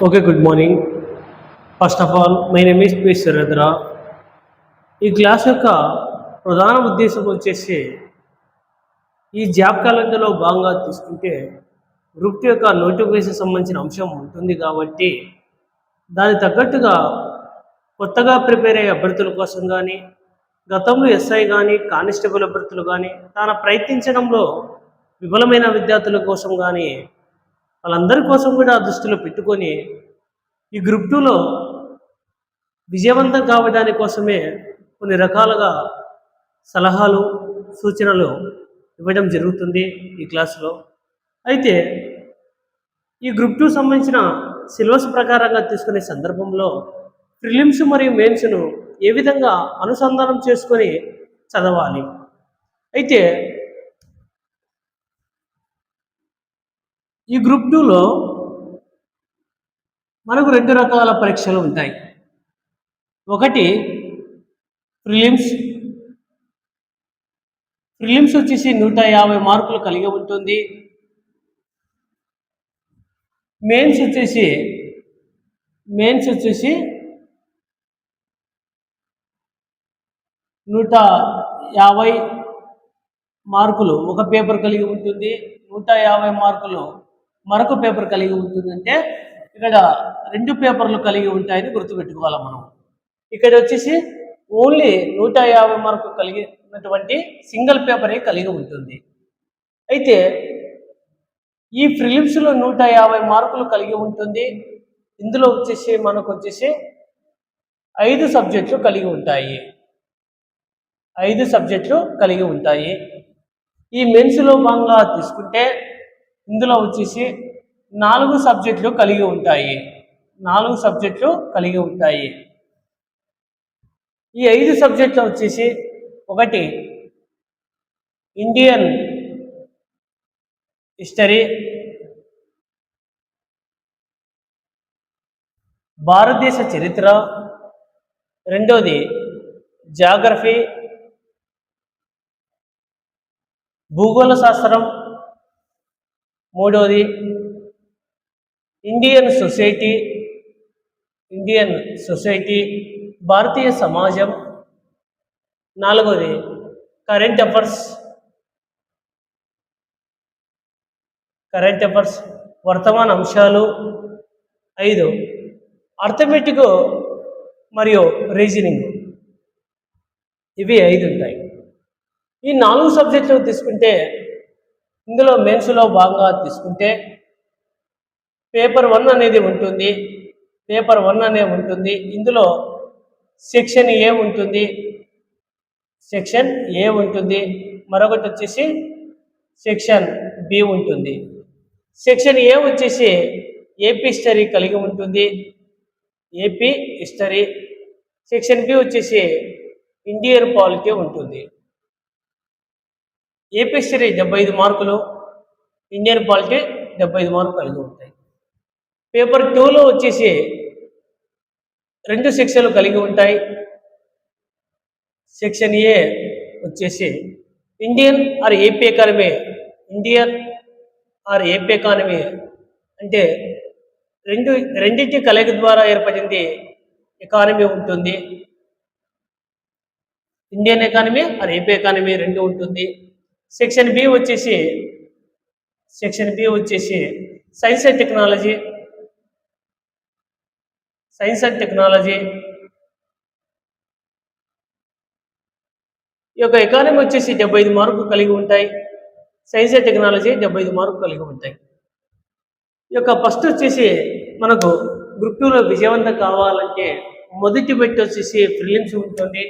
Okay, good morning. First of all my name is P Surendra. ఈ class యొక్క ప్రధాన ఉద్దేశం వచ్చేసి ఈ జాబ్ క్యాలెండర్లో భాగంగా తీసుకుంటే గ్రూప్ 2 యొక్క నోటిఫికేషన్ సంబంధించిన అంశం ఉంటుంది కాబట్టి దానికి తగ్గట్టుగా కొత్తగా ప్రిపేర్ అయ్యే అభ్యర్థుల కోసం కానీ గతంలో ఎస్ఐ కానీ కానిస్టేబుల్ అభ్యర్థులు కానీ తాను ప్రయత్నించడంలో విఫలమైన విద్యార్థుల కోసం కానీ వాళ్ళందరి కోసం కూడా దృష్టిలో పెట్టుకొని ఈ గ్రూప్ 2లో విజయవంతం కావడానికి కోసమే కొన్ని రకాలుగా సలహాలు సూచనలు ఇవ్వడం జరుగుతుంది ఈ క్లాసులో. అయితే ఈ గ్రూప్ 2 సంబంధించిన సిలబస్ ప్రకారంగా తీసుకునే సందర్భంలో ప్రిలిమ్స్ మరియు మెయిన్స్ను ఏ విధంగా అనుసంధానం చేసుకొని చదవాలి. అయితే ఈ గ్రూప్ 2లో మనకు రెండు రకాల పరీక్షలు ఉంటాయి. ఒకటి ప్రిలిమ్స్ వచ్చేసి 150 మార్కులు కలిగి ఉంటుంది. మెయిన్స్ వచ్చేసి 150 మార్కులు ఒక పేపర్ కలిగి ఉంటుంది, 150 మార్కులు మరొక పేపర్ కలిగి ఉంటుంది. అంటే ఇక్కడ రెండు పేపర్లు కలిగి ఉంటాయని గుర్తుపెట్టుకోవాలి మనం. ఇక్కడ వచ్చేసి ఓన్లీ 150 మార్కులు కలిగినటువంటి సింగిల్ పేపరే కలిగి ఉంటుంది. అయితే ఈ ప్రిలిమ్స్లో 150 మార్కులు కలిగి ఉంటుంది. ఇందులో వచ్చేసి మనకు వచ్చేసి 5 సబ్జెక్టులు కలిగి ఉంటాయి. 5 సబ్జెక్టులు కలిగి ఉంటాయి. ఈ మెయిన్స్లో భాగంగా తీసుకుంటే ఇందులో వచ్చేసి 4 సబ్జెక్టులు కలిగి ఉంటాయి. 4 సబ్జెక్టులు కలిగి ఉంటాయి. ఈ 5 సబ్జెక్టులు వచ్చేసి ఒకటి ఇండియన్ హిస్టరీ, భారతదేశ చరిత్ర, రెండోది జాగ్రఫీ, భూగోళ శాస్త్రం, మూడోది ఇండియన్ సొసైటీ భారతీయ సమాజం, నాలుగోది కరెంట్ అఫైర్స్ వర్తమాన అంశాలు, 5 అర్థమెటిక్ మరియు రీజనింగ్. ఇవి 5 ఉంటాయి. ఈ 4 సబ్జెక్టులు తీసుకుంటే ఇందులో మెయిన్స్లో భాగంగా తీసుకుంటే పేపర్ 1 అనేది ఉంటుంది. ఇందులో సెక్షన్ ఏ ఉంటుంది, మరొకటి వచ్చేసి సెక్షన్ బి ఉంటుంది. సెక్షన్ ఏ వచ్చేసి ఏపీ హిస్టరీ కలిగి ఉంటుంది, సెక్షన్ బి వచ్చేసి ఇండియన్ పాలిటీ ఉంటుంది. ఏపీ హిస్టరీ 75 మార్కులు, ఇండియన్ పాలిటీ 75 మార్కులు కలిగి ఉంటాయి. పేపర్ 2లో వచ్చేసి 2 సెక్షన్లు కలిగి ఉంటాయి. సెక్షన్ ఏ వచ్చేసి ఇండియన్ ఆర్ ఏపీ ఎకానమీ అంటే రెండింటి కలయిక ద్వారా ఏర్పడింది ఎకానమీ ఉంటుంది. Indian economy are AP economy రెండు ఉంటుంది. సెక్షన్ బి వచ్చేసి సైన్స్ అండ్ టెక్నాలజీ. ఈ యొక్క ఎకానమీ వచ్చేసి 75 మార్కులు కలిగి ఉంటాయి. సైన్స్ అండ్ టెక్నాలజీ 75 మార్కులు కలిగి ఉంటాయి. ఈ యొక్క ఫస్ట్ వచ్చేసి మనకు గ్రూప్ 2లో విజయవంతం కావాలంటే మొదటి మెట్టు వచ్చేసి ప్రిలిమ్స్ ఉంటుంది.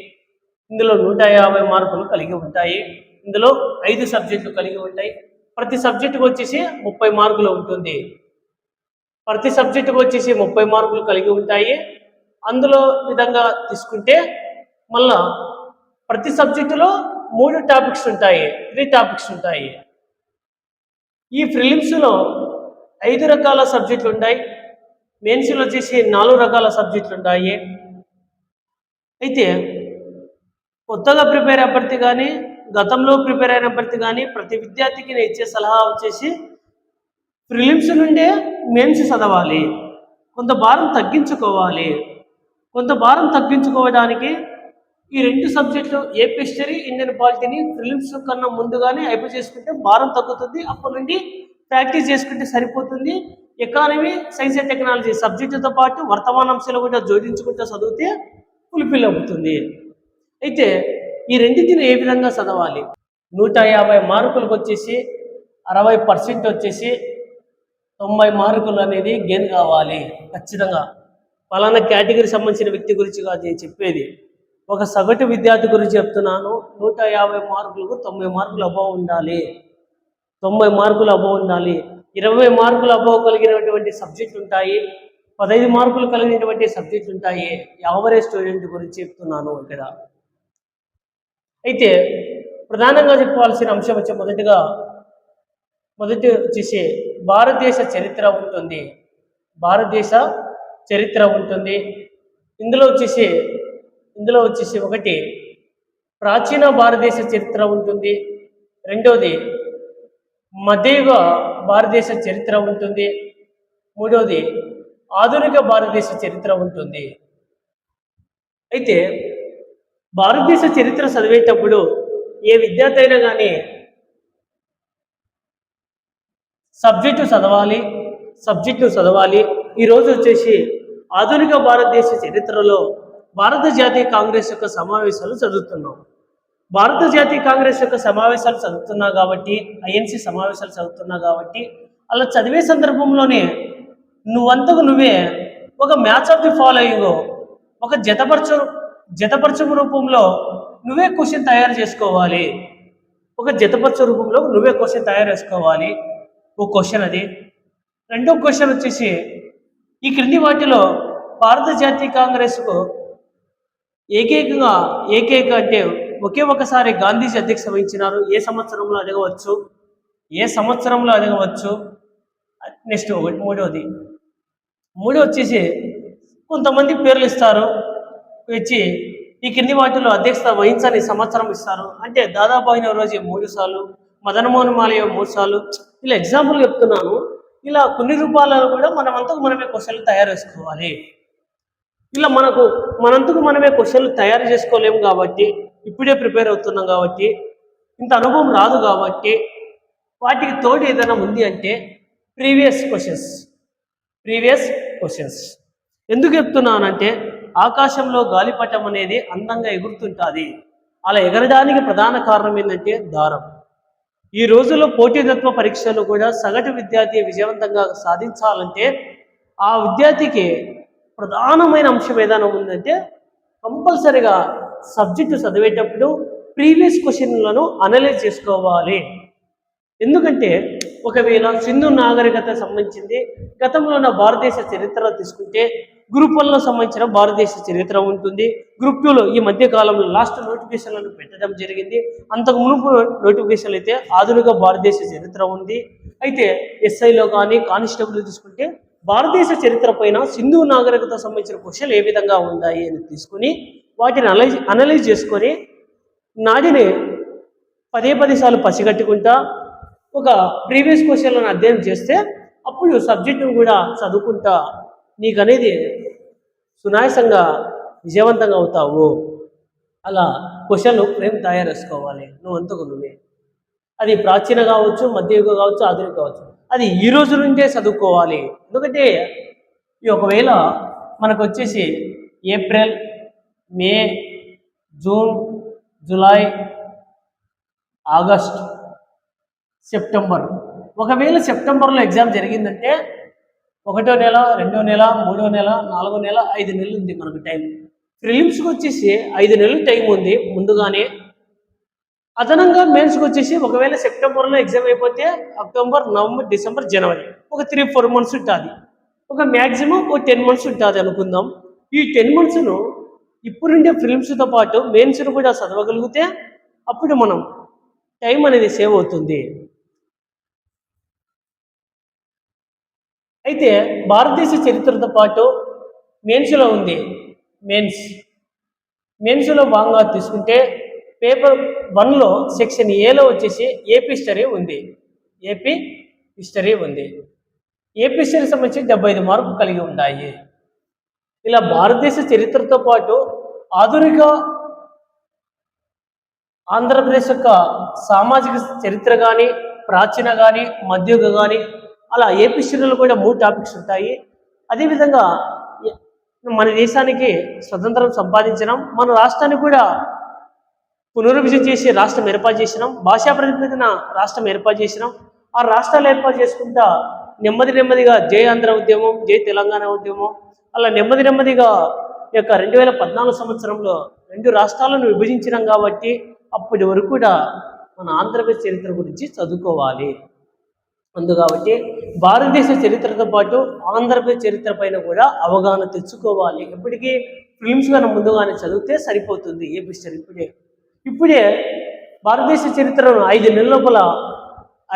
ఇందులో 150 మార్కులు కలిగి ఉంటాయి. ఇందులో 5 సబ్జెక్టులు కలిగి ఉంటాయి. ప్రతి సబ్జెక్టుకు వచ్చేసి 30 మార్కులు ఉంటుంది. కలిగి ఉంటాయి. అందులో విధంగా తీసుకుంటే మళ్ళా ప్రతి సబ్జెక్టులో 3 టాపిక్స్ ఉంటాయి, 3 టాపిక్స్ ఉంటాయి. ఈ ప్రిలిమ్స్లో 5 రకాల సబ్జెక్టులు ఉంటాయి. మెయిన్స్లో వచ్చేసి 4 రకాల సబ్జెక్టులు ఉంటాయి. అయితే కొత్తగా ప్రిపేర్ అభ్యర్థి కానీ గతంలో ప్రిపేర్ అయిన అభ్యర్థి కానీ ప్రతి విద్యార్థికి నేను ఇచ్చే సలహా వచ్చేసి ప్రిలిమ్స్ నుండే మెయిన్స్ చదవాలి. కొంత భారం తగ్గించుకోవాలి. కొంత భారం తగ్గించుకోవడానికి ఈ 2 సబ్జెక్టులు ఏపీ హిస్టరీ, ఇండియన్ పాలిటీని ప్రిలిమ్స్ కన్నా ముందుగానే అయిపోయి చేసుకుంటే భారం తగ్గుతుంది. అప్పటి నుండి ప్రాక్టీస్ చేసుకుంటే సరిపోతుంది. ఎకానమీ, సైన్స్ అండ్ టెక్నాలజీ సబ్జెక్టుతో పాటు వర్తమానాంశాలు కూడా జోడించుకుంటూ చదివితే ఫుల్ఫిల్ అవుతుంది. అయితే ఈ రెండింటిని ఏ విధంగా చదవాలి? 150 మార్కులకు వచ్చేసి 60% వచ్చేసి 90 మార్కులు అనేది గెయిన్ కావాలి. ఖచ్చితంగా పలానా కేటగిరీ సంబంధించిన వ్యక్తి గురించి కాదు నేను చెప్పేది, ఒక సగటు విద్యార్థి గురించి చెప్తున్నాను. 150 మార్కులకు 90 మార్కులు అబోవ్ ఉండాలి. 90 మార్కులు అబోవ్ ఉండాలి. 20 మార్కులు అబోవ్ కలిగినటువంటి సబ్జెక్టులు ఉంటాయి, 15 మార్కులు కలిగినటువంటి సబ్జెక్టులు ఉంటాయి. యావరేజ్ స్టూడెంట్ గురించి చెప్తున్నాను ఇక్కడ. అయితే ప్రధానంగా చెప్పుకోవాల్సిన అంశం వచ్చి మొదటి వచ్చేసి భారతదేశ చరిత్ర ఉంటుంది. భారతదేశ చరిత్ర ఉంటుంది. ఇందులో వచ్చేసి ఒకటి ప్రాచీన భారతదేశ చరిత్ర ఉంటుంది. రెండవది మధ్యయుగ భారతదేశ చరిత్ర ఉంటుంది. మూడవది ఆధునిక భారతదేశ చరిత్ర ఉంటుంది. అయితే భారతదేశ చరిత్ర చదివేటప్పుడు ఏ విద్యార్థి అయినా కానీ సబ్జెక్టు చదవాలి. ఈరోజు వచ్చేసి ఆధునిక భారతదేశ చరిత్రలో భారత జాతీయ కాంగ్రెస్ యొక్క సమావేశాలు చదువుతున్నాం. భారత జాతీయ కాంగ్రెస్ యొక్క సమావేశాలు చదువుతున్నా కాబట్టి, ఐఎన్సి సమావేశాలు చదువుతున్నా కాబట్టి, అలా చదివే సందర్భంలోనే నువ్వంతకు నువ్వే ఒక మ్యాచ్ ఆఫ్ ది ఫాలోయింగ్, ఒక జతపరచు రూపంలో నువ్వే క్వశ్చన్ తయారు చేసుకోవాలి. ఒక క్వశ్చన్ అది. రెండో క్వశ్చన్ వచ్చేసి ఈ క్రింది వాటిలో భారత జాతీయ కాంగ్రెస్కు ఏకైక అంటే ఒకే ఒకసారి గాంధీజీ అధ్యక్షత వహించినారు. ఏ సంవత్సరంలో అడగవచ్చు. నెక్స్ట్ మూడో వచ్చేసి కొంతమంది పేర్లు ఇస్తారు, వచ్చి ఈ కింది వాటిలో అధ్యక్షత వహించని సంవత్సరం ఇస్తారు. అంటే దాదాపు అయిన రోజు 3 సార్లు, మదనమోహన్ మాలయ్య 3 సార్లు, ఇలా ఎగ్జాంపుల్ చెప్తున్నాను. ఇలా కొన్ని రూపాలలో కూడా మనమంతకు మనమే క్వశ్చన్లు తయారు చేసుకోవాలి. ఇలా మనంతకు మనమే క్వశ్చన్లు తయారు చేసుకోలేము కాబట్టి, ఇప్పుడే ప్రిపేర్ అవుతున్నాం కాబట్టి, ఇంత అనుభవం రాదు కాబట్టి, వాటికి తోడు ఏదైనా ఉంది అంటే ప్రీవియస్ క్వశ్చన్స్. ఎందుకు చెప్తున్నానంటే ఆకాశంలో గాలిపటం అనేది అందంగా ఎగురుతుంటుంది. అలా ఎగరడానికి ప్రధాన కారణం ఏంటంటే దారం. ఈ రోజుల్లో పోటీతత్వ పరీక్షలు కూడా సగటు విద్యార్థి విజయవంతంగా సాధించాలంటే ఆ విద్యార్థికి ప్రధానమైన అంశం ఏదైనా ఉందంటే కంపల్సరిగా సబ్జెక్టు చదివేటప్పుడు ప్రీవియస్ క్వశ్చన్లను అనలైజ్ చేసుకోవాలి. ఎందుకంటే ఒకవేళ సింధు నాగరికత సంబంధించింది గతంలో ఉన్న భారతదేశ చరిత్ర తీసుకుంటే గ్రూప్ 1లో సంబంధించిన భారతదేశ చరిత్ర ఉంటుంది. గ్రూప్ 2లో ఈ మధ్య కాలంలో లాస్ట్ నోటిఫికేషన్లను పెట్టడం జరిగింది. అంతకు మునుపు నోటిఫికేషన్లు అయితే ఆధునిక భారతదేశ చరిత్ర ఉంది. అయితే ఎస్ఐలో కానీ కానిస్టేబుల్ తీసుకుంటే భారతదేశ చరిత్ర పైన సింధు నాగరికత సంబంధించిన క్వశ్చన్లు ఏ విధంగా ఉన్నాయి అని తీసుకుని వాటిని అనలైజ్ చేసుకొని నాటిని 10 సార్లు పసిగట్టుకుంటా ఒక ప్రీవియస్ క్వశ్చన్లను అధ్యయనం చేస్తే అప్పుడు సబ్జెక్టును కూడా చదువుకుంటా నీకు అనేది సునాయాసంగా విజయవంతంగా అవుతావు. అలా క్వశ్చన్లు ఫ్రేమ్ తయారు చేసుకోవాలి నువ్వంతకు నువ్వే. అది ప్రాచీన కావచ్చు, మధ్యయుగ కావచ్చు, ఆధునిక కావచ్చు. అది ఈ రోజు నుండే చదువుకోవాలి. ఎందుకంటే ఒకవేళ మనకు వచ్చేసి ఏప్రిల్, మే, జూన్, జూలై, ఆగస్ట్, సెప్టెంబర్, ఒకవేళ సెప్టెంబర్లో ఎగ్జామ్ జరిగిందంటే 1వ నెల, 2వ నెల, 3వ నెల, 4వ నెల, 5 నెలలు ఉంది మనకు టైం. ప్రిలిమ్స్కి వచ్చేసి 5 నెలలు టైం ఉంది ముందుగానే. అదనంగా మెయిన్స్కి వచ్చేసి ఒకవేళ సెప్టెంబర్లో ఎగ్జామ్ అయిపోతే అక్టోబర్, నవంబర్, డిసెంబర్, జనవరి ఒక 3-4 మంత్స్ ఉంటుంది. ఒక మ్యాక్సిమం 10 మంత్స్ ఉంటుంది అనుకుందాం. ఈ 10 మంత్స్ను ఇప్పుడు నుండే ప్రిలిమ్స్తో పాటు మెయిన్స్ను కూడా చదవగలిగితే అప్పుడు మనం టైం అనేది సేవ్ అవుతుంది. అయితే భారతదేశ చరిత్రతో పాటు మెయిన్స్లో ఉంది. మెయిన్స్లో భాగంగా తీసుకుంటే పేపర్ 1లో సెక్షన్ ఏలో వచ్చేసి ఏపీ హిస్టరీ ఉంది. ఏపీఎస్సీకి సంబంధించి 75 మార్కులు కలిగి ఉంటాయి. ఇలా భారతదేశ చరిత్రతో పాటు ఆధునిక ఆంధ్రప్రదేశ్ యొక్క సామాజిక చరిత్ర కానీ, ప్రాచీన కానీ, మధ్యయుగ కానీ, అలా ఏపీఎస్సీలో కూడా 3 టాపిక్స్ ఉంటాయి. అదేవిధంగా మన దేశానికి స్వతంత్రం సంపాదించడం, మన రాష్ట్రాన్ని కూడా పునర్విభజన చేసి రాష్ట్రం ఏర్పాటు చేసినాం, భాషా ప్రతిపదిన రాష్ట్రం ఏర్పాటు చేసినాం. ఆ రాష్ట్రాలు ఏర్పాటు చేసుకుంటా నెమ్మదిగా జై ఆంధ్ర ఉద్యమం, జై తెలంగాణ ఉద్యమం, అలా నెమ్మదిగా ఈ యొక్క 2014 సంవత్సరంలో 2 రాష్ట్రాలను విభజించినాం. కాబట్టి అప్పటి వరకు కూడా మన ఆంధ్రప్రదేశ్ చరిత్ర గురించి చదువుకోవాలి. కాబట్టి భారతదేశ చరిత్రతో పాటు ఆంధ్రప్రదేశ్ చరిత్ర పైన కూడా అవగాహన తెచ్చుకోవాలి. ఎప్పటికీ ఫిలిమ్స్ కన్నా ముందుగానే చదివితే సరిపోతుంది. ఏపీఎస్సీ ఇప్పుడే భారతదేశ చరిత్రను 5 నెలల లోపల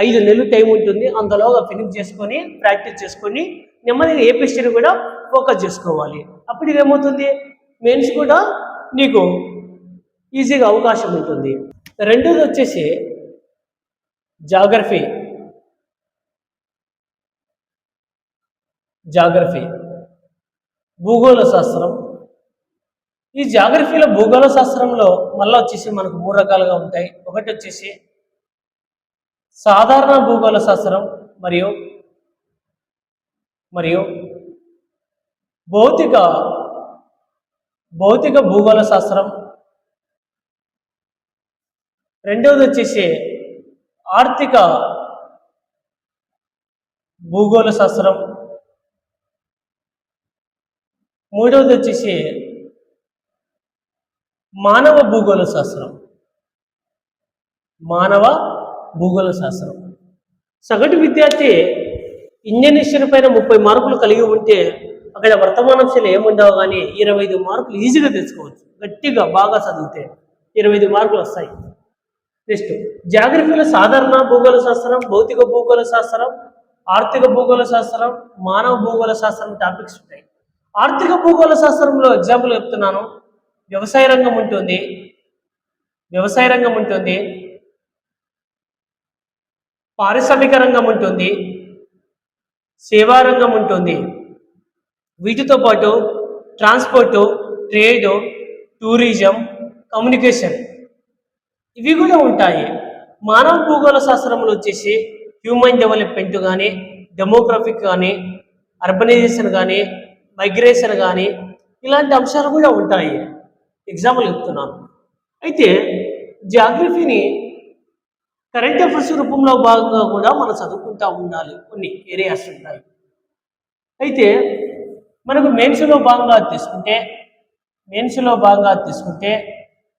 5 నెలలు టైం ఉంటుంది. అందులోగా ఫినిష్ చేసుకొని ప్రాక్టీస్ చేసుకొని నెమ్మదిగా ఏపీఎస్సీని కూడా ఫోకస్ చేసుకోవాలి. అప్పుడు ఏమవుతుంది, మెయిన్స్ కూడా నీకు ఈజీగా అవకాశం ఉంటుంది. రెండోది వచ్చేసి జాగ్రఫీ భూగోళ శాస్త్రం. ఈ జాగ్రఫీలో భూగోళ శాస్త్రంలో మళ్ళీ వచ్చేసి మనకు 3 రకాలుగా ఉంటాయి. ఒకటి వచ్చేసి సాధారణ భూగోళ శాస్త్రం మరియు భౌతిక భూగోళ శాస్త్రం. రెండవది వచ్చేసి ఆర్థిక భూగోళ శాస్త్రం. మూడవది వచ్చేసి మానవ భూగోళ శాస్త్రం. సగటు విద్యార్థి ఇండియన్ హిస్టరీ పైన 30 మార్కులు కలిగి ఉంటే అక్కడ వర్తమానాంశాలు ఏముండవు, కానీ 25 మార్కులు ఈజీగా తెచ్చుకోవచ్చు. గట్టిగా బాగా చదివితే 25 మార్కులు వస్తాయి. నెక్స్ట్ జాగ్రఫీలో సాధారణ భూగోళ శాస్త్రం, భౌతిక భూగోళ శాస్త్రం, ఆర్థిక భూగోళ శాస్త్రం, మానవ భూగోళ శాస్త్రం టాపిక్స్ ఉంటాయి. ఆర్థిక భూగోళ శాస్త్రంలో ఎగ్జాంపుల్ చెప్తున్నాను. వ్యవసాయ రంగం ఉంటుంది, పారిశ్రామిక రంగం ఉంటుంది, సేవా రంగం ఉంటుంది. వీటితో పాటు ట్రాన్స్పోర్ట్, ట్రేడ్, టూరిజం, కమ్యూనికేషన్ ఇవి కూడా ఉంటాయి. మానవ భూగోళ శాస్త్రంలో వచ్చేసి హ్యూమన్ డెవలప్మెంట్ కానీ, డెమోగ్రఫిక్ కానీ, అర్బనైజేషన్ కానీ, మైగ్రేషన్ కానీ ఇలాంటి అంశాలు కూడా ఉంటాయి. ఎగ్జాంపుల్ చెప్తున్నాను. అయితే జాగ్రఫీని కరెంట్ అఫైర్స్ రూపంలో భాగంగా కూడా మనం చదువుకుంటూ ఉండాలి. కొన్ని ఏరియాస్ ఉంటాయి. అయితే మనకు మెయిన్స్లో భాగంగా తీసుకుంటే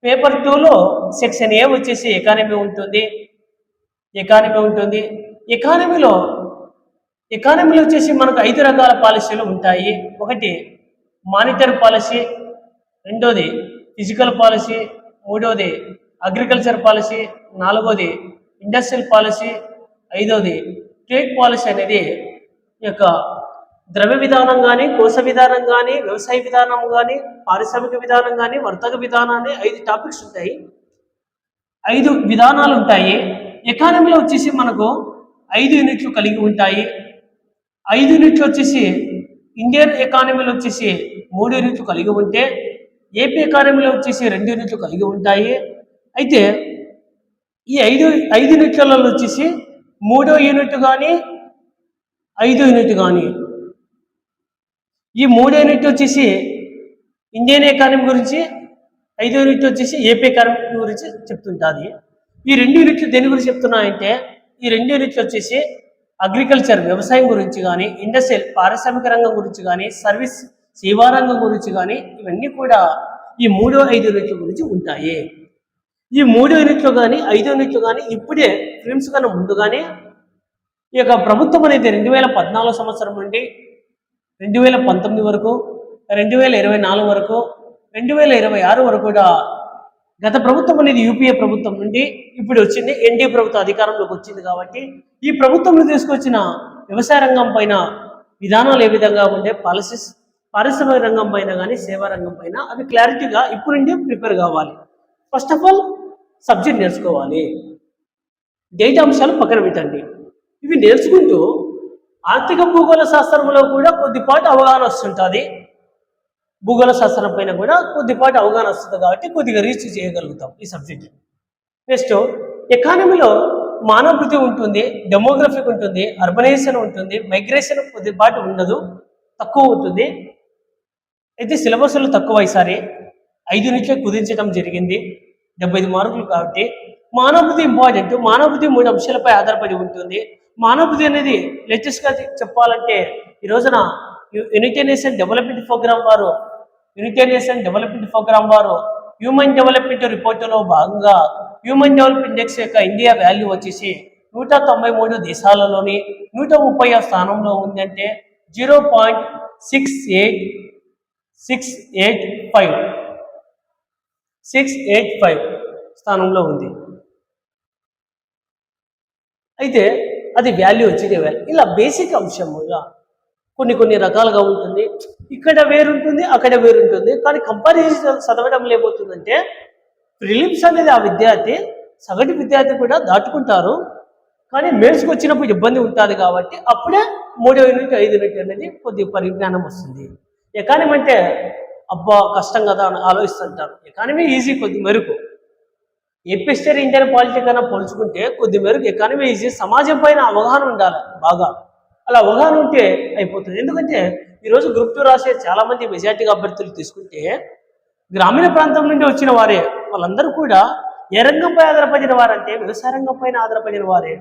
పేపర్ 2లో సెక్షన్ ఏ వచ్చేసి ఎకానమీ ఉంటుంది. ఎకానమీలో వచ్చేసి మనకు 5 రకాల పాలసీలు ఉంటాయి. ఒకటి మానిటరీ పాలసీ, రెండోది ఫిజికల్ పాలసీ, మూడోది అగ్రికల్చర్ పాలసీ, నాలుగోది ఇండస్ట్రియల్ పాలసీ, ఐదోది ట్రేడ్ పాలసీ అనేది ఈ యొక్క ద్రవ్య విధానం కానీ, కోశ విధానం కానీ, వ్యవసాయ విధానం కానీ, పారిశ్రామిక విధానం కానీ, వర్తక విధానాన్ని 5 టాపిక్స్ ఉంటాయి. 5 విధానాలు ఉంటాయి. ఎకానమీలో వచ్చేసి మనకు 5 యూనిట్లు కలిగి ఉంటాయి. 5 యూనిట్లు వచ్చేసి ఇండియన్ ఎకానమీలో వచ్చేసి 3 యూనిట్లు కలిగి ఉంటే, ఏపీ ఎకానమీలో వచ్చేసి 2 యూనిట్లు కలిగి ఉంటాయి. అయితే ఈ 5 యూనిట్లలో వచ్చేసి 3వ యూనిట్ కానీ 5వ యూనిట్ కానీ, ఈ 3వ యూనిట్ వచ్చేసి ఇండియన్ ఎకానమీ గురించి, 5వ యూనిట్ వచ్చేసి ఏపీ ఎకానమీ గురించి చెప్తుంటుంది. ఈ 2 యూనిట్లు దేని గురించి చెప్తున్నాయంటే, ఈ 2 యూనిట్లు వచ్చేసి అగ్రికల్చర్ వ్యవసాయం గురించి కానీ, ఇండస్ట్రియల్ పారిశ్రామిక రంగం గురించి కానీ, సర్వీస్ సేవా రంగం గురించి కానీ, ఇవన్నీ కూడా ఈ 3, 5 యూనిట్ల గురించి ఉంటాయి. ఈ 3 యూనిట్లు కానీ 5 యూనిట్లు కానీ ఇప్పుడే ఫిలిమ్స్ కన్నా ముందుగానే ఈ యొక్క ప్రభుత్వం అనేది 2014 సంవత్సరం నుండి 2019 వరకు, 2024 వరకు, 2026 వరకు కూడా గత ప్రభుత్వం అనేది యూపీఏ ప్రభుత్వం నుండి ఇప్పుడు వచ్చింది, ఎన్డీఏ ప్రభుత్వం అధికారంలోకి వచ్చింది. కాబట్టి ఈ ప్రభుత్వంలో తీసుకొచ్చిన వ్యవసాయ రంగం పైన విధానాలు ఏ విధంగా ఉండే పాలసీస్, పారిశ్రామిక రంగం పైన కానీ, సేవా రంగం పైన అవి క్లారిటీగా ఇప్పుడు నుండి ప్రిపేర్ కావాలి. ఫస్ట్ ఆఫ్ ఆల్ సబ్జెక్ట్ నేర్చుకోవాలి. డేటా అంశాలు పక్కన పెట్టండి. ఇవి నేర్చుకుంటూ ఆర్థిక భూగోళ శాస్త్రంలో కూడా కొద్దిపాటి అవగాహన వస్తుంటుంది. భూగోళ శాస్త్రం పైన కూడా కొద్దిపాటి అవగాహన వస్తుంది కాబట్టి కొద్దిగా రీచ్ చేయగలుగుతాం ఈ సబ్జెక్ట్. నెక్స్ట్ ఎకానమీలో మానవృద్ధి ఉంటుంది, డెమోగ్రఫిక్ ఉంటుంది, అర్బనైజేషన్ ఉంటుంది, మైగ్రేషన్ కొద్దిపాటి ఉండదు, తక్కువ ఉంటుంది. అయితే సిలబస్లు తక్కువ ఈసారి 5 యూనిట్లే కుదించడం జరిగింది, 75 మార్కులు కాబట్టి. మానవృద్ధి ఇంపార్టెంట్. మానవృద్ధి 3 అంశాలపై ఆధారపడి ఉంటుంది. మానవృద్ధి అనేది లేటెస్ట్గా చెప్పాలంటే ఈ రోజున యునైటెడ్ నేషన్ డెవలప్మెంట్ ప్రోగ్రామ్ వారు హ్యూమన్ డెవలప్మెంట్ రిపోర్టులో భాగంగా హ్యూమన్ డెవలప్మెంట్ ఇండెక్స్ యొక్క ఇండియా వాల్యూ వచ్చేసి 193 దేశాలలోని 130వ స్థానంలో ఉందంటే 0.685 స్థానంలో ఉంది. అయితే అది వాల్యూ వచ్చేది ఇలా బేసిక్ అంశముగా కొన్ని రకాలుగా ఉంటుంది. ఇక్కడ వేరుంటుంది, అక్కడ వేరుంటుంది. కానీ కంపారిజన్ చదవడంలో ఏమవుతుందంటే ప్రిలిమ్స్ అనేది ఆ విద్యార్థి సగటు విద్యార్థి కూడా దాటుకుంటారు. కానీ మెయిన్స్కి వచ్చినప్పుడు ఇబ్బంది ఉంటుంది కాబట్టి అప్పుడే 3వ యూనిట్ 5 యూనిట్ అనేది కొద్ది పరిజ్ఞానం వస్తుంది. ఎకానమీ అంటే అబ్బా కష్టం కదా అని ఆలోచిస్తుంటారు. ఎకానమీ ఈజీ, కొద్ది మెరుగు. ఏపీ హిస్టరీ ఇండియన్ పాలిటీ కన్నా పోల్చుకుంటే కొద్ది మెరుగు ఎకానమీ ఈజీ. సమాజం పైన అవగాహన ఉండాలి బాగా. అలా అవగాహన ఉంటే అయిపోతుంది. ఎందుకంటే ఈరోజు గ్రూప్ 2 రాసే చాలామంది మెజార్టీగా అభ్యర్థులు తీసుకుంటే గ్రామీణ ప్రాంతం నుండి వచ్చిన వారే. వాళ్ళందరూ కూడా ఏ రంగంపై ఆధారపడిన వారంటే వ్యవసాయ రంగం పైన ఆధారపడిన వారే.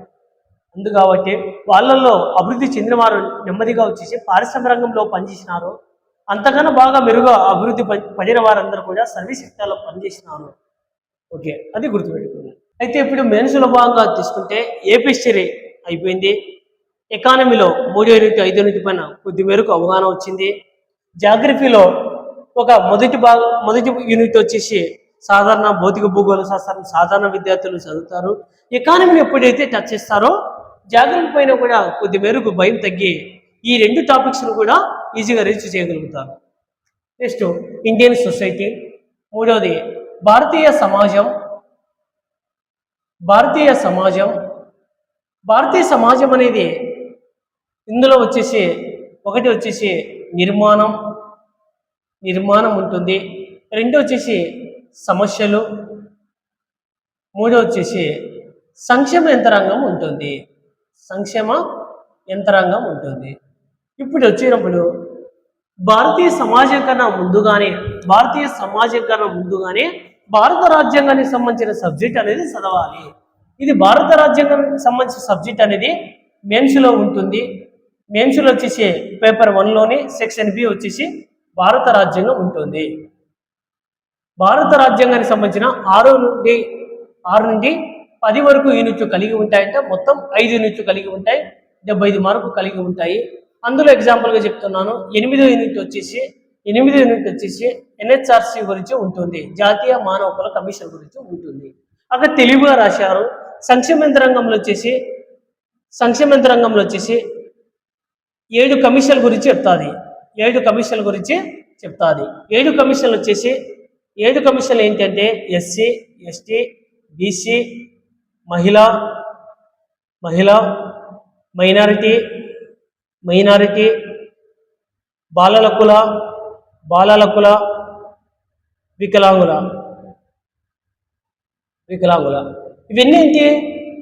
అందుకాబట్టి వాళ్ళల్లో అభివృద్ధి చెందిన వారు నెమ్మదిగా వచ్చేసి పారిశ్రామిక రంగంలో పనిచేసినారు. అంతకన్నా బాగా మెరుగా అభివృద్ధి పడిన వారందరూ కూడా సర్వీస్ సెక్టార్లో పనిచేసినారు. ఓకే, అది గుర్తుపెట్టుకుంది. అయితే ఇప్పుడు మెయిన్స్లో భాగంగా తీసుకుంటే ఏపీ హిస్టరీ అయిపోయింది. ఎకానమీలో 3వ యూనిట్ 5వ యూనిట్ పైన కొద్ది మేరకు అవగాహన వచ్చింది. జాగ్రఫీలో మొదటి యూనిట్ వచ్చేసి సాధారణ భౌతిక భూగోళ శాస్త్రం సాధారణ విద్యార్థులు చదువుతారు. ఎకానమీని ఎప్పుడైతే టచ్ చేస్తారో జాగ్రఫీ పైన కూడా కొద్ది మేరకు భయం తగ్గి ఈ 2 టాపిక్స్ను కూడా ఈజీగా రీచ్ చేయగలుగుతారు. Next Indian society. 3వది భారతీయ సమాజం అనేది ఇందులో వచ్చేసి ఒకటి వచ్చేసి నిర్మాణం ఉంటుంది, 2 వచ్చేసి సమస్యలు, 3 వచ్చేసి సంక్షేమ యంత్రాంగం ఉంటుంది. ఇప్పుడు వచ్చినప్పుడు భారతీయ సమాజం కన్నా ముందుగానే భారత రాజ్యాంగానికి సంబంధించిన సబ్జెక్ట్ అనేది చదవాలి. ఇది భారత రాజ్యాంగానికి సంబంధించిన సబ్జెక్ట్ అనేది మెయిన్స్లో ఉంటుంది. మెయిన్స్లో వచ్చేసి పేపర్ 1లోని సెక్షన్ బి వచ్చేసి భారత రాజ్యాంగం ఉంటుంది. భారత రాజ్యాంగానికి సంబంధించిన 6 నుండి 10 వరకు యూనిట్లు కలిగి ఉంటాయంటే మొత్తం 5 యూనిట్లు కలిగి ఉంటాయి, 75 మార్కులు కలిగి ఉంటాయి. అందులో ఎగ్జాంపుల్గా చెప్తున్నాను. 8వ యూనిట్ వచ్చేసి ఎన్హెచ్ఆర్సి గురించి ఉంటుంది, జాతీయ మానవ హక్కుల కమిషన్ గురించి ఉంటుంది. అక్కడ తెలివిగా రాశారు. సంక్షేమ యంత్రాంగంలో వచ్చేసి 7 కమిషన్ల గురించి చెప్తాది. 7 కమిషన్లు ఏంటంటే ఎస్సీ, ఎస్టీ, బీసీ, మహిళా, మైనారిటీ, బాలలకుల, వికలాంగుల. ఇవన్నీ ఏంటి?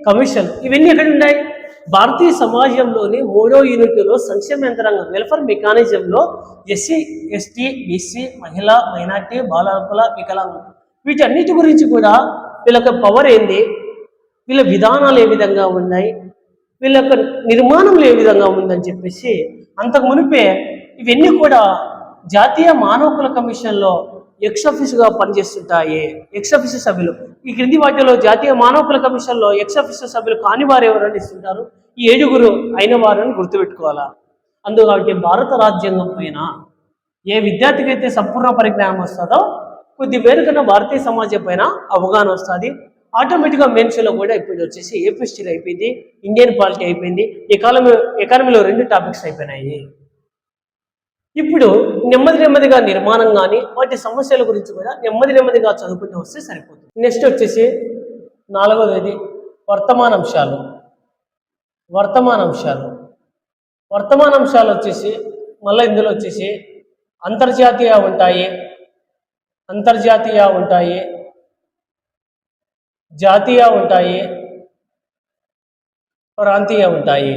కమిషన్. ఇవన్నీ ఎక్కడ ఉన్నాయి? భారతీయ సమాజంలోని 3వ యూనిట్లో సంక్షేమ యంత్రాంగం వెల్ఫేర్ మెకానిజంలో ఎస్సీ, ఎస్టీ, బీసీ, మైనారిటీ, బాలలకుల, వికలాంగులు వీటన్నిటి గురించి కూడా వీళ్ళకి పవర్ ఏంది, వీళ్ళ విధానాలు ఏ విధంగా ఉన్నాయి, వీళ్ళ యొక్క నిర్మాణంలో ఏ విధంగా ఉందని చెప్పేసి అంతకు మునిపే ఇవన్నీ కూడా జాతీయ మానవ హక్కుల కమిషన్లో ఎక్స్-ఆఫీసుగా పనిచేస్తుంటాయి. ఎక్స్-ఆఫీసు సభ్యులు ఈ క్రింది వాటిలో జాతీయ మానవ హక్కుల కమిషన్లో ఎక్స్-ఆఫీసు సభ్యులు కాని వారు ఎవరని ఇస్తుంటారు? ఈ 7 అయిన వారని గుర్తుపెట్టుకోవాలా. అందుకని భారత రాజ్యాంగం పైన ఏ విద్యార్థికి అయితే సంపూర్ణ పరిజ్ఞానం వస్తుందో కొద్ది మేరకన్నా భారతీయ సమాజం పైన అవగాహన వస్తుంది. ఆటోమేటిక్గా మెయిన్స్లో కూడా ఇప్పుడు వచ్చేసి ఏపీ హిస్టరీ అయిపోయింది, ఇండియన్ పాలిటీ అయిపోయింది, ఎకానమీలో 2 టాపిక్స్ అయిపోయినాయి. ఇప్పుడు నెమ్మదిగా నిర్మాణం కానీ వాటి సమస్యల గురించి కూడా నెమ్మదిగా చదువుకుంటూ వస్తే సరిపోతుంది. నెక్స్ట్ వచ్చేసి 4వది వర్తమాన అంశాలు. వర్తమాన అంశాలు వచ్చేసి మళ్ళీ ఇందులో వచ్చేసి అంతర్జాతీయ ఉంటాయి, అంతర్జాతీయ ఉంటాయి, జాతీయ ఉంటాయి, ప్రాంతీయ ఉంటాయి.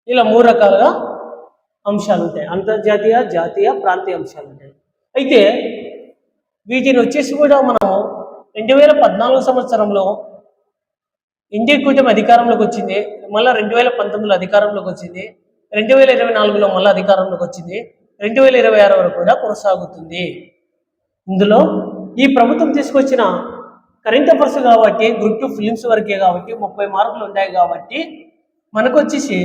ఇలా 3 రకాలుగా అంశాలు ఉంటాయి. అంతర్జాతీయ, జాతీయ, ప్రాంతీయ అంశాలు ఉంటాయి. అయితే వీటిని వచ్చేసి కూడా మనం 2014 సంవత్సరంలో ఇండియా కూటమి అధికారంలోకి వచ్చింది. మళ్ళీ 2019లో అధికారంలోకి వచ్చింది. 2024లో మళ్ళీ అధికారంలోకి వచ్చింది. 2026 వరకు కూడా కొనసాగుతుంది. ఇందులో ఈ ప్రభుత్వం తీసుకొచ్చిన కరెంట్ అఫైర్స్ కాబట్టి గ్రూప్ 2 ఫిలిమ్స్ వరకే కాబట్టి 30 మార్కులు ఉంటాయి కాబట్టి మనకు వచ్చేసి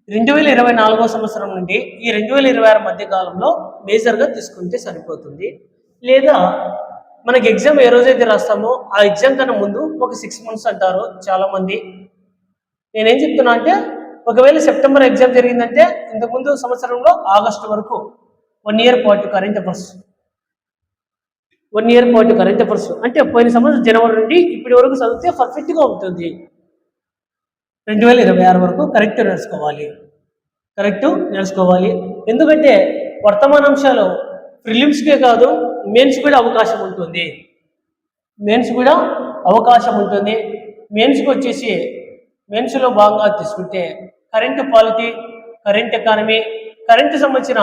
2024 సంవత్సరం నుండి ఈ 2026 మధ్య కాలంలో మేజర్గా తీసుకుంటే సరిపోతుంది. లేదా మనకి ఎగ్జామ్ ఏ రోజైతే రాస్తామో ఆ ఎగ్జామ్ కన్నా ముందు ఒక 6 months అంటారు చాలామంది. నేనేం చెప్తున్నా అంటే ఒకవేళ సెప్టెంబర్ ఎగ్జామ్ జరిగిందంటే ఇంతకుముందు సంవత్సరంలో ఆగస్టు వరకు 1 year పాటు కరెంట్ అఫైర్స్, 1 year పాటు కరెంట్ అఫైర్స్ అంటే పోయిన సంవత్సరం జనవరి నుండి ఇప్పటి వరకు చదివితే పర్ఫెక్ట్గా ఉంటుంది. 2026 వరకు కరెక్ట్ నేర్చుకోవాలి. ఎందుకంటే వర్తమానాంశాలు ప్రిలిమ్స్కే కాదు మెయిన్స్ కూడా అవకాశం ఉంటుంది. మెయిన్స్కి వచ్చేసి మెయిన్స్లో భాగంగా తీసుకుంటే current polity, current economy, current సంబంధించిన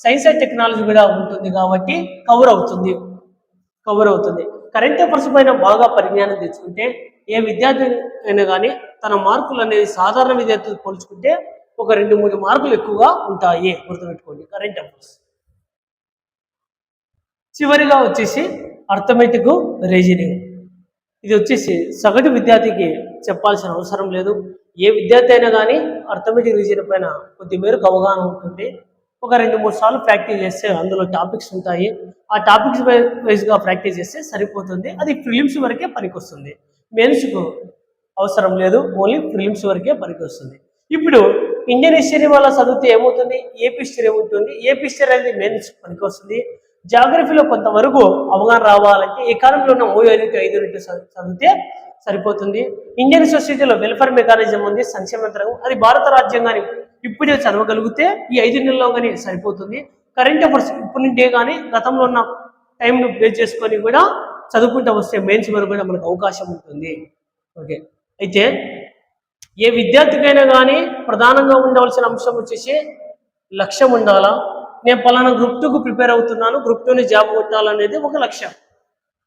సైన్స్ అండ్ టెక్నాలజీ కూడా ఉంటుంది కాబట్టి కవర్ అవుతుంది. కరెంట్ అఫైర్స్ పైన బాగా పరిజ్ఞానం తెచ్చుకుంటే ఏ విద్యార్థి అయినా కానీ తన మార్కులు అనేది సాధారణ విద్యార్థులు పోల్చుకుంటే ఒక 2-3 మార్కులు ఎక్కువగా ఉంటాయి. గుర్తుపెట్టుకోండి కరెంట్ అఫైర్స్. చివరిగా వచ్చేసి అర్థమెటిక్, రీజనింగ్. ఇది వచ్చేసి సగటు విద్యార్థికి చెప్పాల్సిన అవసరం లేదు. ఏ విద్యార్థి అయినా కానీ అర్థమెటిక్, రీజనింగ్ పైన కొద్ది మేరకు అవగాహన ఉంటుంది. ఒక 2-3 సార్లు ప్రాక్టీస్ చేస్తే అందులో టాపిక్స్ ఉంటాయి. ఆ టాపిక్స్ వైజ్గా ప్రాక్టీస్ చేస్తే సరిపోతుంది. అది ప్రిలిమ్స్ వరకే పనికొస్తుంది. మెయిన్స్కు అవసరం లేదు, ఓన్లీ ప్రిలిమ్స్ వరకే పనికొస్తుంది. ఇప్పుడు ఇండియన్ హిస్టరీ వల్ల చదివితే ఏమవుతుంది, ఏపీ హిస్టరీ ఏమవుతుంది. ఏపీ హిస్టరీ అనేది మెయిన్స్ పనికొస్తుంది. జాగ్రఫీలో కొంతవరకు అవగాహన రావాలంటే ఎకానమీలో ఉన్న 3 యూనిట్ 5 యూనిట్ చదివితే సరిపోతుంది. ఇండియన్ సొసైటీలో వెల్ఫేర్ మెకానిజం ఉంది, సంక్షేమ యంత్రాంగం, అది భారత రాజ్యాంగాన్ని ఇప్పుడే చదవగలిగితే ఈ 5 నెలల్లో కానీ సరిపోతుంది. కరెంట్ అఫైర్స్ ఇప్పుడు నుండే కానీ గతంలో ఉన్న టైంను బేస్ చేసుకొని కూడా చదువుకుంటూ వస్తే మెయిన్స్ వరకు కూడా మనకు అవకాశం ఉంటుంది. ఓకే, అయితే ఏ విద్యార్థికైనా కానీ ప్రధానంగా ఉండవలసిన అంశం వచ్చేసి లక్ష్యం ఉండాలా. నేను పలానా గ్రూప్ 2కు ప్రిపేర్ అవుతున్నాను, గ్రూప్ 2ని జాబ్ కొట్టాలనేది ఒక లక్ష్యం.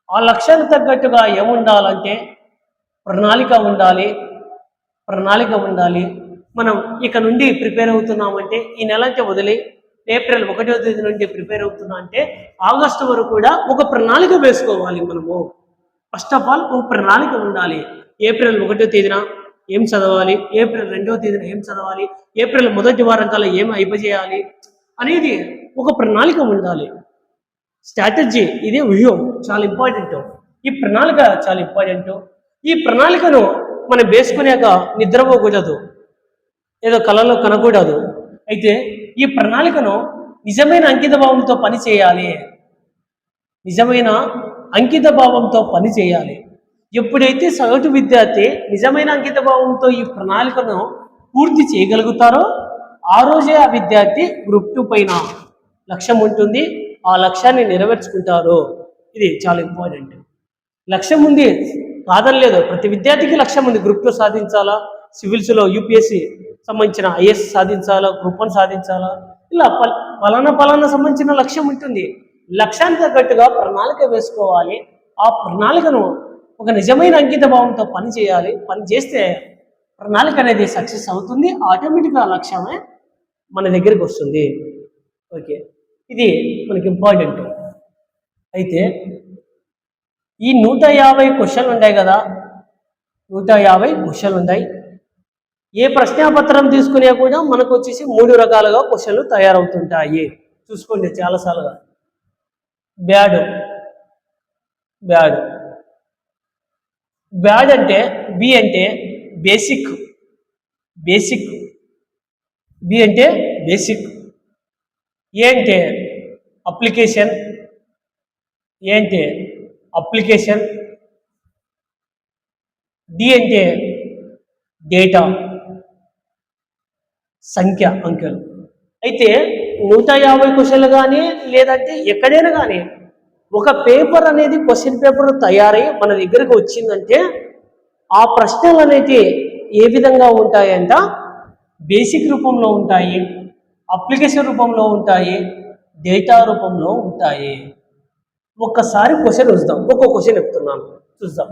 ఆ లక్ష్యానికి తగ్గట్టుగా ఏముండాలంటే ప్రణాళిక ఉండాలి. మనం ఇక నుండి ప్రిపేర్ అవుతున్నామంటే ఈ నెల అంటే వదిలి ఏప్రిల్ 1వ తేదీ నుండి ప్రిపేర్ అవుతున్నా అంటే ఆగస్టు వరకు కూడా ఒక ప్రణాళిక వేసుకోవాలి. మనము ఫస్ట్ ఆఫ్ ఆల్ ఒక ప్రణాళిక ఉండాలి. ఏప్రిల్ 1వ తేదీన ఏం చదవాలి, ఏప్రిల్ 2వ తేదీన ఏం చదవాలి, ఏప్రిల్ 1వ వారం కల్లా ఏం అయిపోజేయాలి అనేది ఒక ప్రణాళిక ఉండాలి. స్ట్రాటజీ, ఇది వ్యూహం చాలా ఇంపార్టెంట్. ఈ ప్రణాళిక చాలా ఇంపార్టెంట్. ఈ ప్రణాళికను మనం వేసుకునేక నిద్రపోకూడదు, ఏదో కళలో కనకూడదు. అయితే ఈ ప్రణాళికను నిజమైన అంకిత భావంతో పని చేయాలి. ఎప్పుడైతే సగటు విద్యార్థి నిజమైన అంకిత భావంతో ఈ ప్రణాళికను పూర్తి చేయగలుగుతారో ఆ రోజే ఆ విద్యార్థి గ్రూప్ 2 పైన లక్ష్యం ఉంటుంది, ఆ లక్ష్యాన్ని నెరవేర్చుకుంటారు. ఇది చాలా ఇంపార్టెంట్. లక్ష్యం ఉంది కాదనలేదు, ప్రతి విద్యార్థికి లక్ష్యం ఉంది. గ్రూప్ 2 సాధించాలా, సివిల్స్లో యూపీఎస్సీ సంబంధించిన ఐఏఎస్ సాధించాలా, గ్రూప్ 1 సాధించాలా, ఇలా పలానా సంబంధించిన లక్ష్యం ఉంటుంది. లక్ష్యానికి తగ్గట్టుగా ప్రణాళిక వేసుకోవాలి. ఆ ప్రణాళికను ఒక నిజమైన అంకిత భావంతో పని చేయాలి. పని చేస్తే ప్రణాళిక అనేది సక్సెస్ అవుతుంది. ఆటోమేటిక్గా లక్ష్యమే మన దగ్గరికి వస్తుంది. ఓకే, ఇది మనకి ఇంపార్టెంట్. అయితే ఈ 150 క్వశ్చన్లు ఉంటాయి కదా, 150 క్వశ్చన్లు ఉంటాయి. ఏ ప్రశ్నాపత్రం తీసుకునే కూడా మనకు వచ్చేసి 3 రకాలుగా క్వశ్చన్లు తయారవుతుంటాయి. చూసుకోండి చాలాసార్లుగా. బ్యాడ్ అంటే బి అంటే బేసిక్, బి అంటే బేసిక్, ఏ అంటే అప్లికేషన్, డి అంటే డేటా, సంఖ్య అంకెలు. అయితే 150 క్వశ్చన్లు కానీ లేదంటే ఎక్కడైనా కానీ ఒక పేపర్ అనేది క్వశ్చన్ పేపర్ తయారై మన దగ్గరకు వచ్చిందంటే ఆ ప్రశ్నలు అనేది ఏ విధంగా ఉంటాయంట, బేసిక్ రూపంలో ఉంటాయి, అప్లికేషన్ రూపంలో ఉంటాయి, డేటా రూపంలో ఉంటాయి. ఒక్కసారి క్వశ్చన్ చూద్దాం. ఒక్కొక్క క్వశ్చన్ చెప్తున్నాను, చూద్దాం.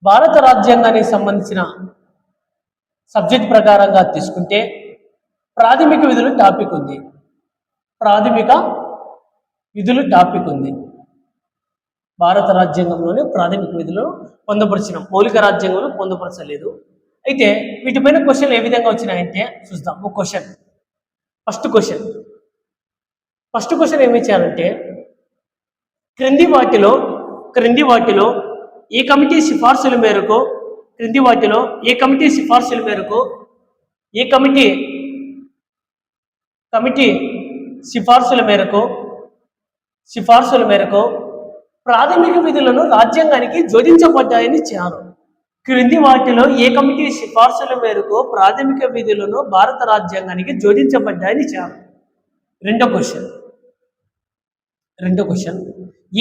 భారత రాజ్యాంగానికి సంబంధించిన సబ్జెక్ట్ ప్రకారంగా తీసుకుంటే ప్రాథమిక విధులు టాపిక్ ఉంది. ప్రాథమిక విధులు టాపిక్ ఉంది. భారత రాజ్యాంగంలోనే ప్రాథమిక విధులు పొందుపరిచిన, మౌలిక రాజ్యాంగంలో పొందుపరచలేదు. అయితే వీటిపైన క్వశ్చన్లు ఏ విధంగా వచ్చినాయంటే చూద్దాం. ఒక క్వశ్చన్, ఫస్ట్ క్వశ్చన్ ఏమి ఇచ్చారంటే క్రింది వాటిలో ఏ కమిటీ సిఫార్సుల మేరకు సిఫార్సుల మేరకు ప్రాథమిక విధులను రాజ్యాంగానికి జోడించబడ్డాయని ఇచ్చారు. క్రింది వాటిలో ఏ కమిటీ సిఫార్సుల మేరకు ప్రాథమిక విధులను భారత రాజ్యాంగానికి జోడించబడ్డాయని ఇచ్చారు. రెండో క్వశ్చన్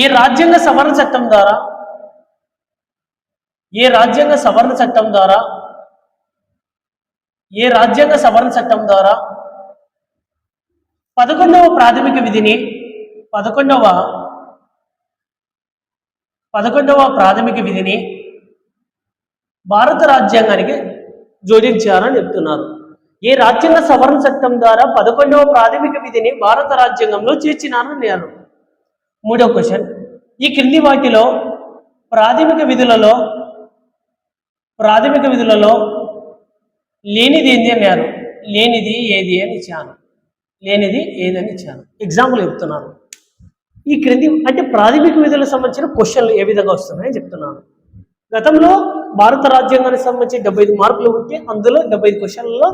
ఏ రాజ్యాంగ సవరణ చట్టం ద్వారా 11వ ప్రాథమిక విధిని భారత రాజ్యాంగానికి జోడించారని చెప్తున్నారు. ఏ రాజ్యాంగ సవరణ చట్టం ద్వారా 11వ ప్రాథమిక విధిని భారత రాజ్యాంగంలో చేర్చినారని అన్నారు. మూడో క్వశ్చన్ ఈ క్రింది వాటిలో ప్రాథమిక విధులలో లేనిది ఏంది అన్నారు. లేనిది ఏదని ఇచ్చాను. ఎగ్జాంపుల్ చెప్తున్నాను. ఈ క్రింది అంటే ప్రాథమిక విధులకు సంబంధించిన క్వశ్చన్లు ఏ విధంగా వస్తున్నాయని చెప్తున్నాను. గతంలో భారత రాజ్యాంగానికి సంబంధించి 75 మార్కులు ఉంటే అందులో 75 క్వశ్చన్లలో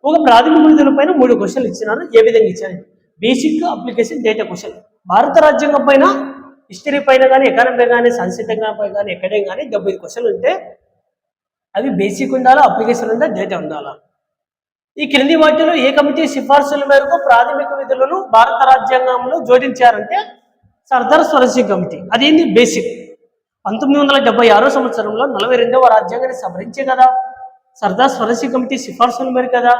ఒక ప్రాథమిక విధుల పైన 3 క్వశ్చన్లు ఇచ్చినాను. ఏ విధంగా ఇచ్చాను? Basic, application, data question. భారత రాజ్యాంగం పైన, హిస్టరీ పైన కానీ, ఎకానమీ కానీ, సంస్కృతంగా పైన కానీ, ఎక్కడే కానీ 75 క్వశ్చన్లు ఉంటే అవి బేసిక్ ఉండాలా, అప్లికేషన్ ఉండాలా, డేటా ఉండాలా. ఈ క్రింది వాటిలో ఏ కమిటీ సిఫార్సుల మేరకు ప్రాథమిక విధులను భారత రాజ్యాంగంలో జోడించారంటే సర్దార్ స్వరాజ్ కమిటీ. అదేంటి? బేసిక్. 1976 సంవత్సరంలో 42వ రాజ్యాంగాన్ని సవరించే కదా సర్దార్ స్వరాజ్ కమిటీ సిఫార్సుల మేరకు కదా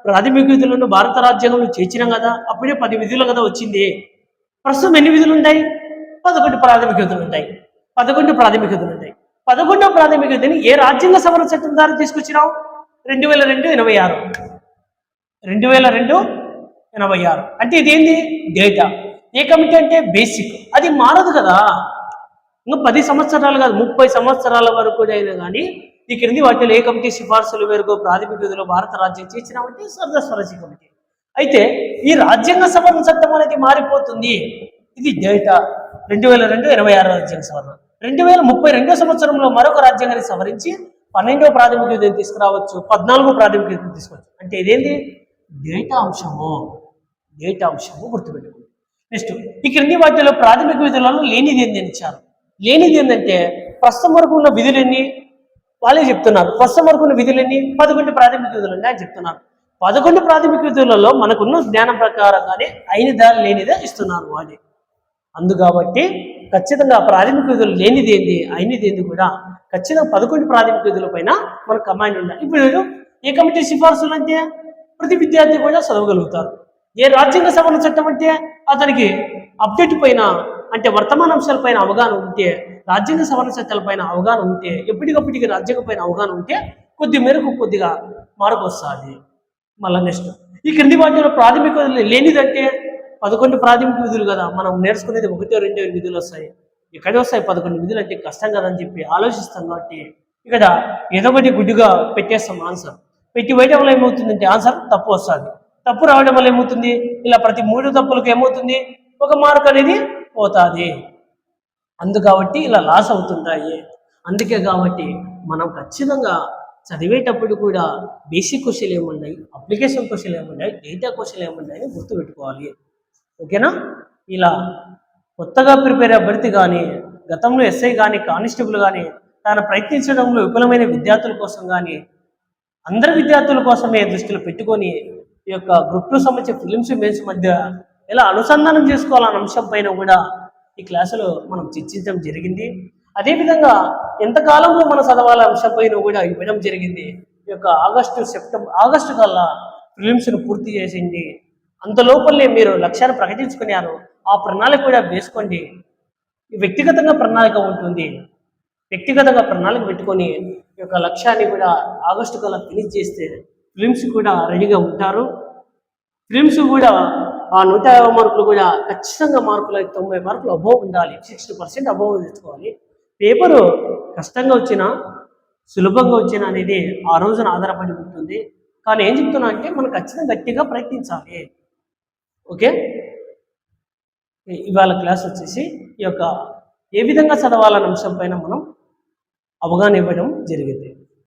ప్రాథమిక విధులను భారత రాజ్యాంగంలో చేర్చినాం కదా. అప్పుడే 10 విధులు కదా వచ్చింది. ప్రస్తుతం ఎన్ని విధులు ఉంటాయి? 11 ప్రాథమిక విధులు ఉంటాయి. 11వ ప్రాథమిక విధిని ఏ రాజ్యాంగ సవరణ చట్టం ద్వారా తీసుకొచ్చినాం? 2002/86. అంటే ఇదేంటి? డేటా. ఏ కమిటీ అంటే బేసిక్. అది మారదు కదా. ఇంకా 10 సంవత్సరాలు కాదు, 30 సంవత్సరాల వరకు అయినా కానీ ఈ క్రింది వాటిలో ఏ కమిటీ సిఫార్సుల మేరకు ప్రాథమిక విధులు భారత రాజ్యం చేర్చినామంటే సర్దార్ స్వరాజ్ కమిటీ. అయితే ఈ రాజ్యాంగ సవరణ చట్టం అనేది మారిపోతుంది. ఇది డేటా. 2002/86 రాజ్యాంగ సవరణ. 2032 సంవత్సరంలో మరొక రాజ్యాంగాన్ని సవరించి 12వ ప్రాథమిక విధిని తీసుకురావచ్చు, 14వ ప్రాథమిక విధిని తీసుకోవచ్చు. అంటే ఇదేంటి? డేటా అంశము గుర్తుపెట్టుకోండి. నెక్స్ట్ ఈ క్రింది వాటిలో ప్రాథమిక విధులలో లేనిది ఏంటని ఇచ్చారు. లేనిది ఏంటంటే ప్రస్తుతం వరకు ఉన్న విధులన్నీ వాళ్ళే చెప్తున్నారు. ప్రస్తుతం వరకు ఉన్న విధులన్నీ 11 ప్రాథమిక విధులు ఉన్నాయని చెప్తున్నారు. 11 ప్రాథమిక విధులలో మనకున్న జ్ఞానం ప్రకారంగానే అయినదా లేనిదా ఇస్తున్నారు వాడి. కాబట్టి ఖచ్చితంగా ప్రాథమిక విధులు లేనిది ఏంది, అయినది ఏంది కూడా ఖచ్చితంగా 11 ప్రాథమిక విధుల పైన మనకు కమాండ్ ఉండాలి. ఇప్పుడు ఏ కమిటీ సిఫార్సులు అంటే ప్రతి విద్యార్థి కూడా చదవగలుగుతారు. ఏ రాజ్యాంగ సవరణ చట్టం అంటే అతనికి అప్డేట్ పైన అంటే వర్తమాన అంశాలపైన అవగాహన ఉంటే, రాజ్యాంగ సవరణ చట్టాలపైన అవగాహన ఉంటే, ఎప్పటికప్పటికి రాజ్యాంగం పైన అవగాహన ఉంటే కొద్ది మేరకు కొద్దిగా మార్పు వస్తుంది. మళ్ళీ నెక్స్ట్ ఈ క్రింది వాటిలో ప్రాథమిక విధులు లేనిదంటే 11 ప్రాథమిక విధులు కదా, మనం నేర్చుకునేది 1-2 విధులు వస్తాయి. ఇక్కడే వస్తాయి 11 విధులు అంటే కష్టం కదని చెప్పి ఆలోచిస్తాం. కాబట్టి ఇక్కడ ఏదో ఒకటి గుడ్డుగా పెట్టేస్తాం. ఆన్సర్ పెట్టి వేయడం వల్ల ఏమవుతుందంటే ఆన్సర్ తప్పు వస్తుంది. తప్పు రావడం వల్ల ఏమవుతుంది? ఇలా ప్రతి 3 తప్పులకు ఏమవుతుంది? 1 మార్క్ అనేది పోతుంది. కాబట్టి ఇలా లాస్ అవుతుంటాయి. అందుకే కాబట్టి మనం ఖచ్చితంగా చదివేటప్పుడు కూడా బేసిక్ క్వశ్చన్లు ఏమున్నాయి, అప్లికేషన్ క్వశ్చన్లు ఏమున్నాయి, డేటా క్వశ్చన్లు ఏమున్నాయి అని గుర్తుపెట్టుకోవాలి. ఓకేనా? ఇలా కొత్తగా ప్రిపేర్ అభ్యర్థి కానీ, గతంలో ఎస్ఐ కానీ, కానిస్టేబుల్ కానీ తాను ప్రయత్నించడంలో విఫలమైన విద్యార్థుల కోసం కానీ అందరి విద్యార్థుల కోసమే దృష్టిలో పెట్టుకొని ఈ యొక్క గ్రూప్ 2 సంబంధించిన ఫిలిమ్స్ మెయిన్స్ మధ్య ఎలా అనుసంధానం చేసుకోవాలన్న అంశం పైన కూడా ఈ క్లాసులో మనం చర్చించడం జరిగింది. అదేవిధంగా ఎంతకాలంలో మనం చదవాల అంశం పైన కూడా ఇవ్వడం జరిగింది. ఈ యొక్క ఆగస్టు కల్లా ఫిలిమ్స్ను పూర్తి చేసింది. అంత లోపలే మీరు లక్ష్యాన్ని ప్రకటించుకున్నారు. ఆ ప్రణాళిక కూడా వేసుకోండి. వ్యక్తిగతంగా ప్రణాళిక ఉంటుంది. వ్యక్తిగతంగా ప్రణాళిక పెట్టుకొని ఈ యొక్క లక్ష్యాన్ని కూడా ఆగస్టు కల్లా ఫినిష్ చేస్తే ఫిలిమ్స్ కూడా రెడీగా ఉంటారు. ఫిలిమ్స్ కూడా ఆ 150 మార్కులు కూడా ఖచ్చితంగా మార్కులు 90 మార్కులు అబోవ్ ఉండాలి. 60% అబోవ్ తెచ్చుకోవాలి. పేపరు కష్టంగా వచ్చినా సులభంగా వచ్చినా అనేది ఆ రోజున ఆధారపడి ఉంటుంది. కానీ ఏం చెప్తున్నా అంటే మనం ఖచ్చితంగా గట్టిగా ప్రయత్నించాలి. ఓకే, ఇవాళ క్లాస్ వచ్చేసి ఈ యొక్క ఏ విధంగా చదవాలన్న అంశం పైన మనం అవగాహన ఇవ్వడం జరిగింది.